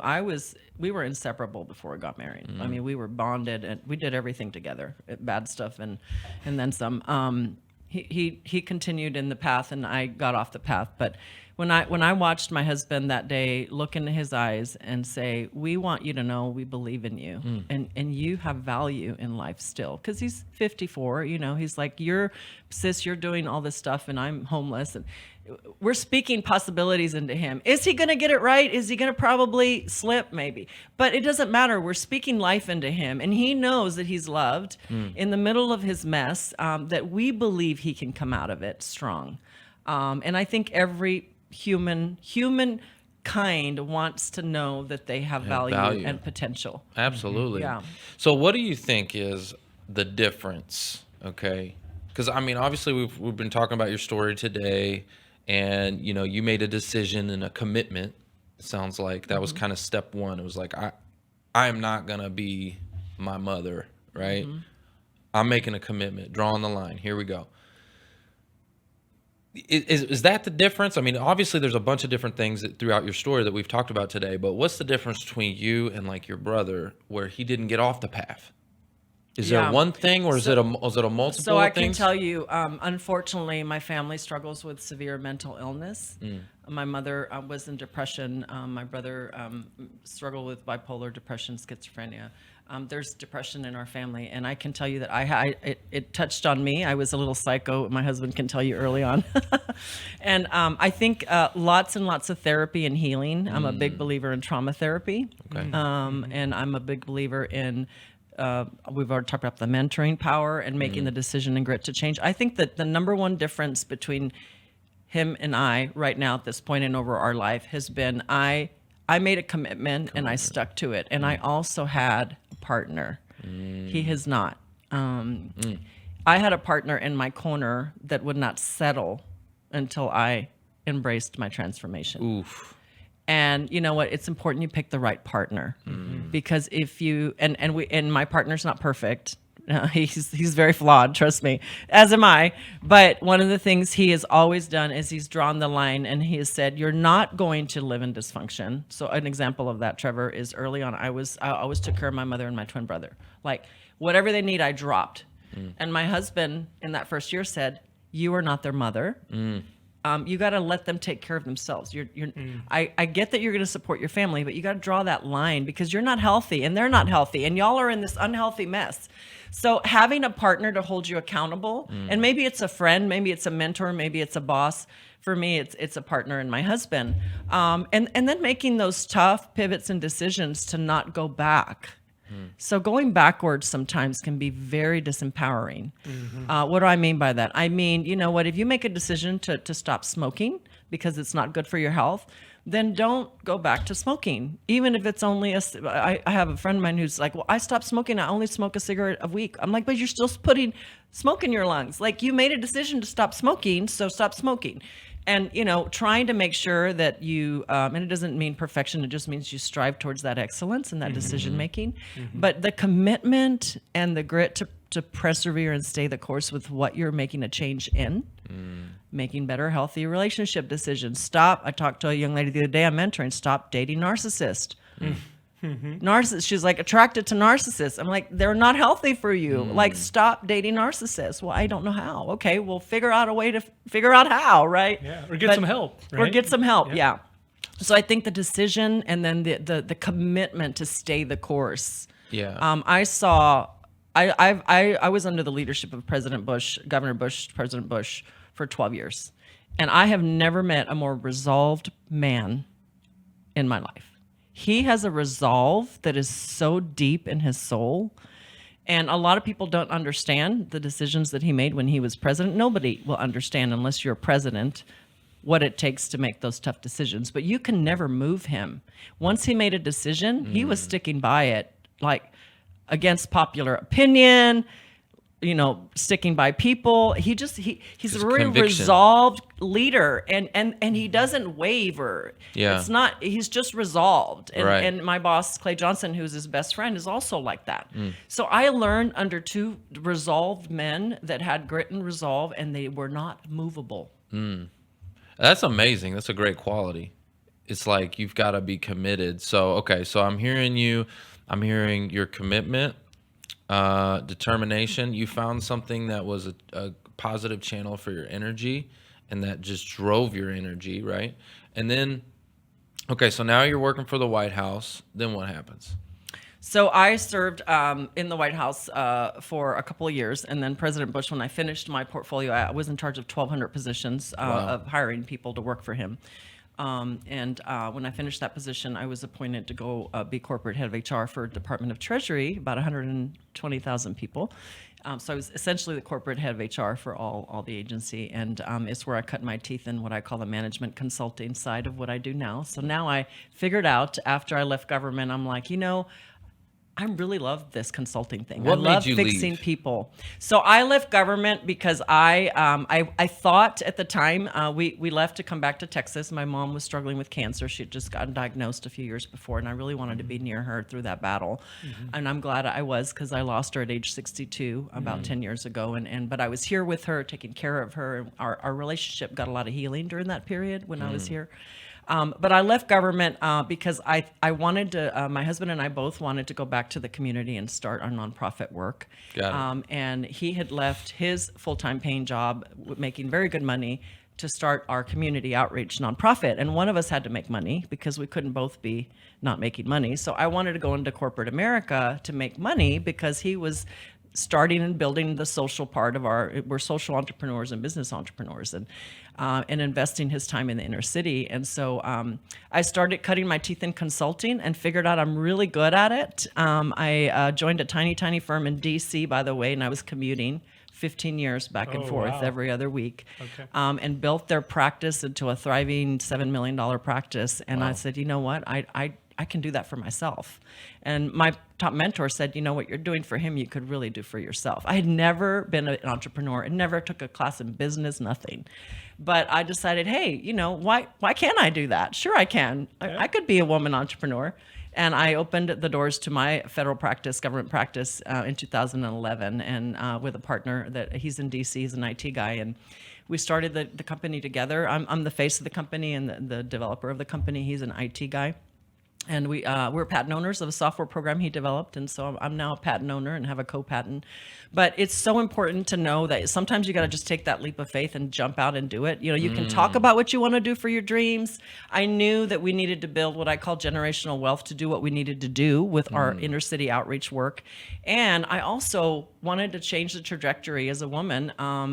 we were inseparable before we got married. I mean, we were bonded and we did everything together, bad stuff and then some. he continued in the path, and I got off the path. But when I watched my husband that day look into his eyes and say, "We want you to know we believe in you, and you have value in life still," because he's 54. He's like, "You're doing all this stuff, and I'm homeless." And we're speaking possibilities into him. Is he going to get it right? Is he going to probably slip? Maybe. But it doesn't matter. We're speaking life into him. And he knows that he's loved in the middle of his mess, that we believe he can come out of it strong. And I think every human kind wants to know that they have value and potential. Absolutely. Yeah. So what do you think is the difference? Okay. Because, I mean, obviously we've been talking about your story today. And, you made a decision and a commitment. It sounds like that was kind of step one. It was like, I am not going to be my mother, right? I'm making a commitment, drawing the line. Here we go. Is that the difference? I mean, obviously there's a bunch of different things throughout your story that we've talked about today, but what's the difference between you and like your brother where he didn't get off the path? Is there one thing, or is it a multiple So I can things? tell you, unfortunately, my family struggles with severe mental illness. My mother was in depression. My brother struggled with bipolar depression, schizophrenia. There's depression in our family, and I can tell you that it touched on me. I was a little psycho. My husband can tell you early on. And I think lots and lots of therapy and healing. I'm a big believer in trauma therapy. Okay. And I'm a big believer in we've already talked about the mentoring power and making the decision and grit to change. I think that the number one difference between him and I right now at this point and over our life has been I made a commitment and I stuck to it. And I also had a partner. He has not. I had a partner in my corner that would not settle until I embraced my transformation. Oof. And you know what? It's important you pick the right partner, because if you and my partner's not perfect. He's very flawed, trust me, as am I. But one of the things he has always done is he's drawn the line, and he has said, "You're not going to live in dysfunction." So an example of that, Trevor, is early on. I always took care of my mother and my twin brother. Like whatever they need, I dropped. And my husband in that first year said, "You are not their mother. You got to let them take care of themselves. I get that you're going to support your family, but you got to draw that line because you're not healthy and they're not healthy and y'all are in this unhealthy mess." So having a partner to hold you accountable, and maybe it's a friend, maybe it's a mentor, maybe it's a boss. For me, it's a partner in my husband. And then making those tough pivots and decisions to not go back. So going backwards sometimes can be very disempowering. What do I mean by that? I mean, you know what, if you make a decision to stop smoking because it's not good for your health, then don't go back to smoking. Even if it's only I have a friend of mine who's like, "Well, I stopped smoking. I only smoke a cigarette a week." I'm like, "But you're still putting smoke in your lungs. Like you made a decision to stop smoking, so stop smoking." And, trying to make sure that you, and it doesn't mean perfection, it just means you strive towards that excellence and that decision making. But the commitment and the grit to persevere and stay the course with what you're making a change in, making better, healthy relationship decisions. Stop. I talked to a young lady the other day I'm mentoring, stop dating narcissists. Narcissist. She's like attracted to narcissists. I'm like, they're not healthy for you. Like, stop dating narcissists. Well, I don't know how. Okay, well, figure out a way to figure out how, right? Yeah, or get some help. Right? Or get some help. Yeah. So I think the decision and then the commitment to stay the course. Yeah. I was under the leadership of President Bush, Governor Bush, President Bush for 12 years, and I have never met a more resolved man in my life. He has a resolve that is so deep in his soul. And a lot of people don't understand the decisions that he made when he was president. Nobody will understand unless you're president what it takes to make those tough decisions. But you can never move him. Once he made a decision, he was sticking by it, like against popular opinion, sticking by people. He's a very conviction. resolved leader, and he doesn't waver. Yeah. It's not, he's just resolved. And, Right. and my boss, Clay Johnson, who's his best friend, is also like that. So I learned under two resolved men that had grit and resolve, and they were not movable. That's amazing. That's a great quality. It's like you've got to be committed. So I'm hearing you. I'm hearing your commitment, determination. You found something that was a positive channel for your energy, and that just drove your energy, right? And then, okay, so now you're working for the White House. Then what happens? So I served in the White House for a couple of years, and then President Bush, when I finished my portfolio, I was in charge of 1,200 positions of hiring people to work for him. And when I finished that position, I was appointed to go be corporate head of HR for Department of Treasury, about 120,000 people. So I was essentially the corporate head of HR for all the agency, and it's where I cut my teeth in what I call the management consulting side of what I do now. So now I figured out after I left government, I'm like, I really love this consulting thing. What I made love you fixing leave? people. So I left government because I thought at the time we left to come back to Texas. My mom was struggling with cancer. She had just gotten diagnosed a few years before, and I really wanted to be near her through that battle. And I'm glad I was, because I lost her at age 62 about 10 years ago. But I was here with her, taking care of her. Our relationship got a lot of healing during that period when I was here. But I left government because I wanted to, my husband and I both wanted to go back to the community and start our nonprofit work. Got it. And he had left his full-time paying job, making very good money, to start our community outreach nonprofit. And one of us had to make money because we couldn't both be not making money. So I wanted to go into corporate America to make money because he was starting and building the social part of we're social entrepreneurs and business entrepreneurs, and investing his time in the inner city. And so I started cutting my teeth in consulting and figured out I'm really good at it. I joined a tiny firm in DC, by the way, and I was commuting 15 years back and forth every other week, and built their practice into a thriving $7 million practice. And I said, you know what, I can do that for myself. And my top mentor said, what you're doing for him, you could really do for yourself. I had never been an entrepreneur and never took a class in business, nothing. But I decided, hey, why can't I do that? Sure, I can. I could be a woman entrepreneur. And I opened the doors to my federal practice, government practice, in 2011, and with a partner that he's in DC, he's an IT guy, and we started the company together. I'm the face of the company and the developer of the company. He's an IT guy. And we're patent owners of a software program he developed, and so I'm now a patent owner and have a co-patent. But it's so important to know that sometimes you got to just take that leap of faith and jump out and do it. You can talk about what you want to do for your dreams. I knew that we needed to build what I call generational wealth to do what we needed to do with our inner city outreach work. And I also wanted to change the trajectory as a woman,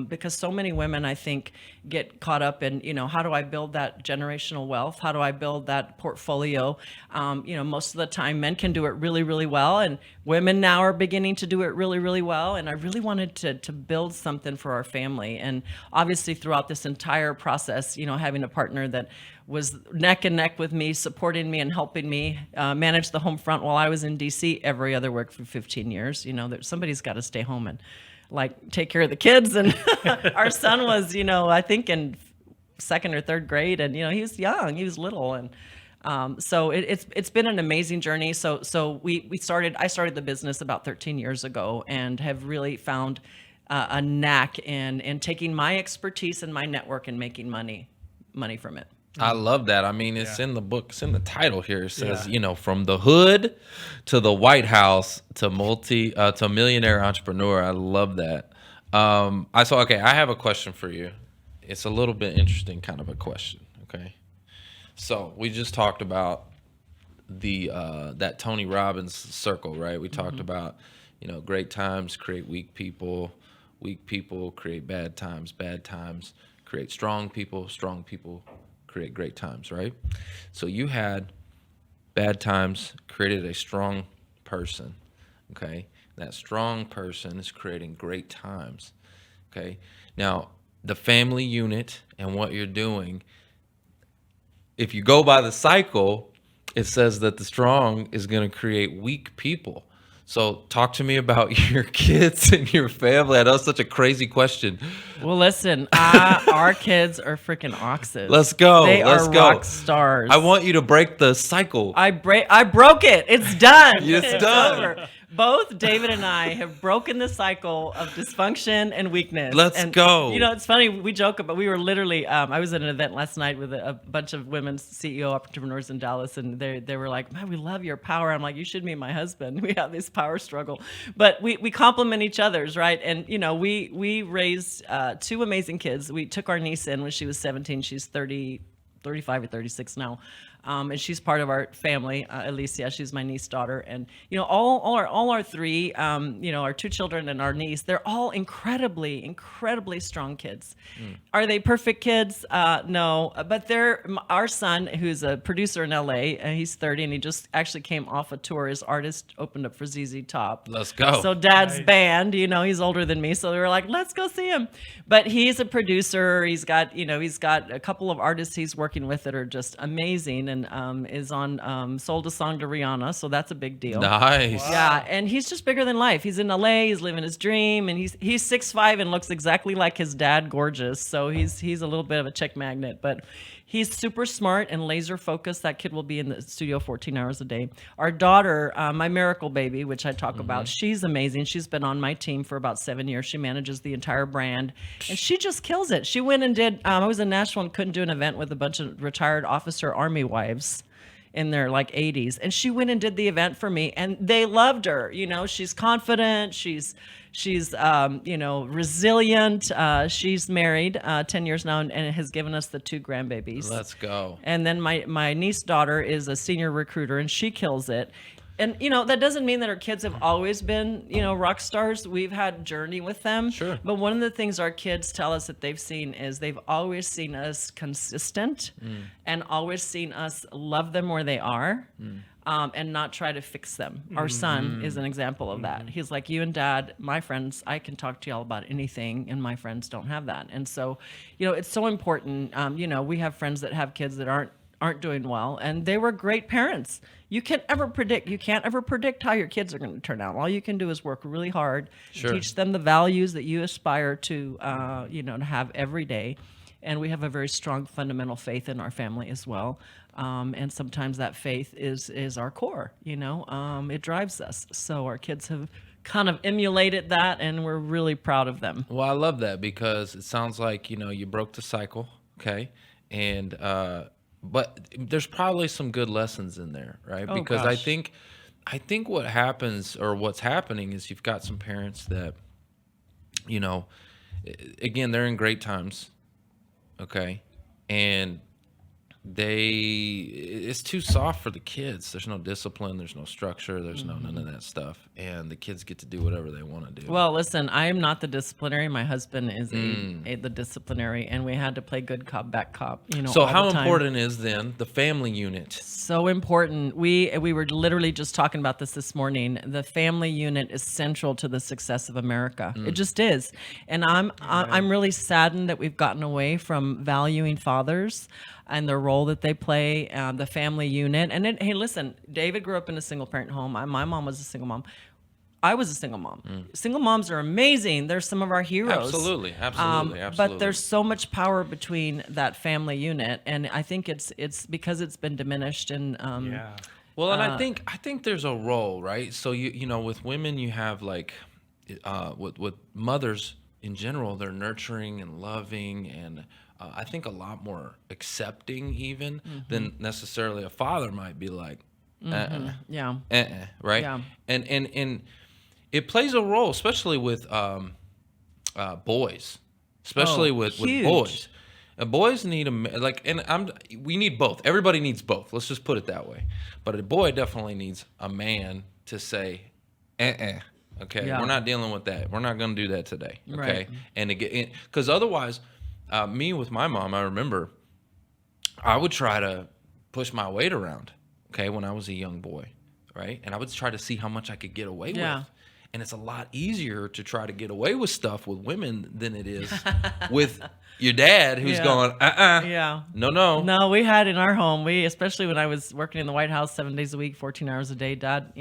because so many women, I think, get caught up in, how do I build that generational wealth? How do I build that portfolio? Most of the time men can do it really, really well, and women now are beginning to do it really, really well. And I really wanted to build something for our family. And obviously throughout this entire process, having a partner that was neck and neck with me, supporting me and helping me manage the home front while I was in DC every other work for 15 years. Somebody's got to stay home and take care of the kids. And our son was, I think in second or third grade, and he was young, he was little, and so it's been an amazing journey. So I started the business about 13 years ago, and have really found a knack in taking my expertise and my network and making money from it. I love that. I mean, it's in the book, it's in the title here. It says, from the hood to the White House to millionaire entrepreneur. I love that. I have a question for you. It's a little bit interesting kind of a question. Okay. So we just talked about that Tony Robbins circle, right? We talked about, great times create weak people create bad times create strong people create great times, right? So you had bad times created a strong person, okay? That strong person is creating great times, okay? Now, the family unit and what you're doing, if you go by the cycle, it says that the strong is going to create weak people. So talk to me about your kids and your family. I know it's such a crazy question. Well, listen, our kids are freaking oxes. Let's go. Let's go. Rock stars. I want you to break the cycle. I broke it. It's done. It's done. over. Both David and I have broken the cycle of dysfunction and weakness. Let's go. You know, it's funny, we joke about, we were literally, I was at an event last night with a bunch of women CEO entrepreneurs in Dallas, and they were like, man, we love your power. I'm like, you should meet my husband. We have this power struggle. But we complement each other's, right? And, you know, we raised 2 amazing kids. We took our niece in when she was 17. She's 35 or 36 now. And she's part of our family. Alicia, she's my niece daughter. And, you know, all our 3, you know, our 2 children and our niece, they're all incredibly strong kids. Are they perfect kids? No, but our son, who's a producer in LA, and he's 30, and he just actually came off a tour. His artist opened up for ZZ Top. Let's go. So Dad's Nice. band, you know, he's older than me. So we were like, let's go see him. But he's a producer. He's got a couple of artists he's working with that are just amazing, and is on sold a song to Rihanna, so that's a big deal. Nice. Yeah, and he's just bigger than life. He's in LA, he's living his dream, and he's 6'5" and looks exactly like his dad, gorgeous. So he's a little bit of a chick magnet, but he's super smart and laser focused. That kid will be in the studio 14 hours a day. Our daughter, my miracle baby, which I talk about, she's amazing. She's been on my team for about 7 years. She manages the entire brand, and she just kills it. She went and did, I was in Nashville and couldn't do an event with a bunch of retired officer Army wives in their like 80s, and she went and did the event for me, and they loved her. You know, she's confident, she's you know, resilient. She's married 10 years now, and has given us the 2 grandbabies. Let's go. And then my niece daughter is a senior recruiter, and she kills it. And, you know, that doesn't mean that our kids have always been, you know, rock stars. We've had journey with them. Sure. But one of the things our kids tell us that they've seen is they've always seen us consistent and always seen us love them where they are and not try to fix them. Our son is an example of that. He's like, you and Dad, my friends, I can talk to y'all about anything, and my friends don't have that. And so, you know, it's so important. You know, we have friends that have kids that aren't doing well, and they were great parents. You can't ever predict how your kids are going to turn out. All you can do is work really hard, Sure. teach them the values that you aspire to, you know, to have every day. And we have a very strong fundamental faith in our family as well. And sometimes that faith is our core, you know, it drives us. So our kids have kind of emulated that, and we're really proud of them. Well, I love that, because it sounds like, you know, you broke the cycle, okay? And but there's probably some good lessons in there, right? Oh, Because gosh. I think what happens, or what's happening, is you've got some parents that, you know, again, they're in great times, okay? And it's too soft for the kids. There's no discipline, there's no structure, there's no none of that stuff, and the kids get to do whatever they want to do. Well, listen, I am not the disciplinary. My husband is the disciplinary, and we had to play good cop, bad cop. You know. So all how the time. important is then the family unit? So important. We were literally just talking about this morning. The family unit is central to the success of America. It just is, and I'm really saddened that we've gotten away from valuing fathers and the role that they play, the family unit. And then, hey, listen, David grew up in a single parent home. My mom was a single mom. I was a single mom. Single moms are amazing. They're some of our heroes. Absolutely. But there's so much power between that family unit, and I think it's because it's been diminished. And Yeah. Well, and I think there's a role, right? So you know, with women, you have like, with mothers in general, they're nurturing and loving, and I think a lot more accepting even than necessarily a father might be like. Yeah. Right? Yeah. And it plays a role, especially with boys, especially with huge. boys. Boys need we need both. Everybody needs both. Let's just put it that way. But a boy definitely needs a man to say, okay, Yeah. we're not dealing with that. We're not going to do that today. Okay, Right. and to get, because otherwise, me with my mom, I remember, I would try to push my weight around. Okay, when I was a young boy, right, and I would try to see how much I could get away with. And it's a lot easier to try to get away with stuff with women than it is with your dad, who's going, Yeah. no. We had in our home, especially when I was working in the White House 7 days a week, 14 hours a day, Dad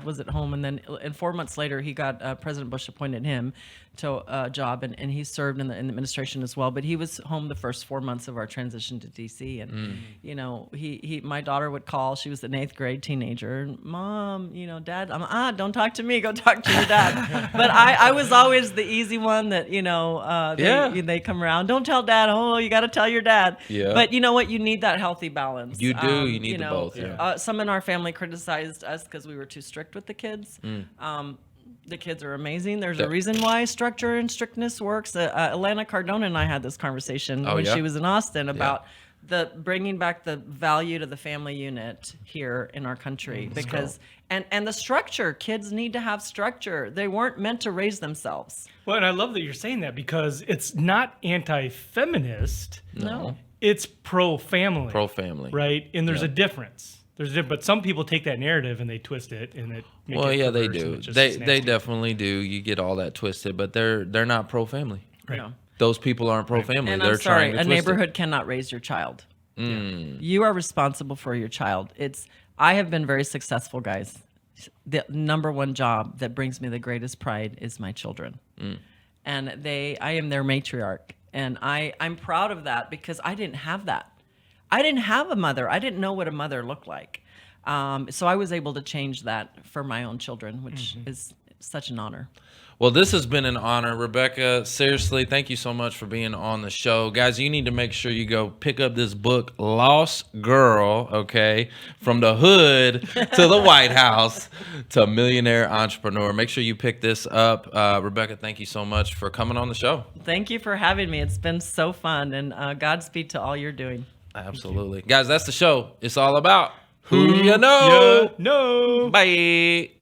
was at home. And 4 months later, he got President Bush appointed him job, and he served in the administration as well. But he was home the first 4 months of our transition to DC, and my daughter would call. She was an 8th grade teenager, and Mom, Dad, don't talk to me, go talk to your dad. But I was always the easy one that they come around. Don't tell Dad. Oh, you got to tell your dad. Yeah. But you know what? You need that healthy balance. You do. You need both. Yeah. Some in our family criticized us because we were too strict with the kids. The kids are amazing. There's a reason why structure and strictness works. Elena Cardona and I had this conversation when she was in Austin about the bringing back the value to the family unit here in our country, because and the structure. Kids need to have structure. They weren't meant to raise themselves. Well, and I love that you're saying that, because it's not anti-feminist. No. It's pro-family. Pro-family. Right? And there's a difference. But some people take that narrative and they twist it, and it makes it they perverse, do. and it just They is nasty. definitely do. You get all that twisted, but they're not pro-family. Right. No. Those people aren't pro-family. And They're I'm sorry, trying to a twist neighborhood cannot raise your child. You are responsible for your child. I have been very successful, guys. The number one job that brings me the greatest pride is my children. And I am their matriarch. And I'm proud of that, because I didn't have that. I didn't have a mother. I didn't know what a mother looked like. So I was able to change that for my own children, which is such an honor. Well, this has been an honor. Rebecca, seriously, thank you so much for being on the show. Guys, you need to make sure you go pick up this book, Lost Girl, okay? From the hood to the White House to Millionaire Entrepreneur. Make sure you pick this up. Rebecca, thank you so much for coming on the show. Thank you for having me. It's been so fun, and Godspeed to all you're doing. Absolutely. Guys, that's the show. It's all about who you know. No. Bye.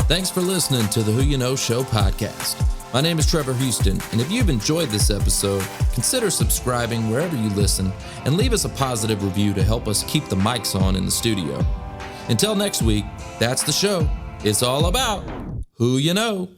Thanks for listening to the Who You Know Show podcast. My name is Trevor Houston, and if you've enjoyed this episode, consider subscribing wherever you listen and leave us a positive review to help us keep the mics on in the studio. Until next week, that's the show. It's all about who you know.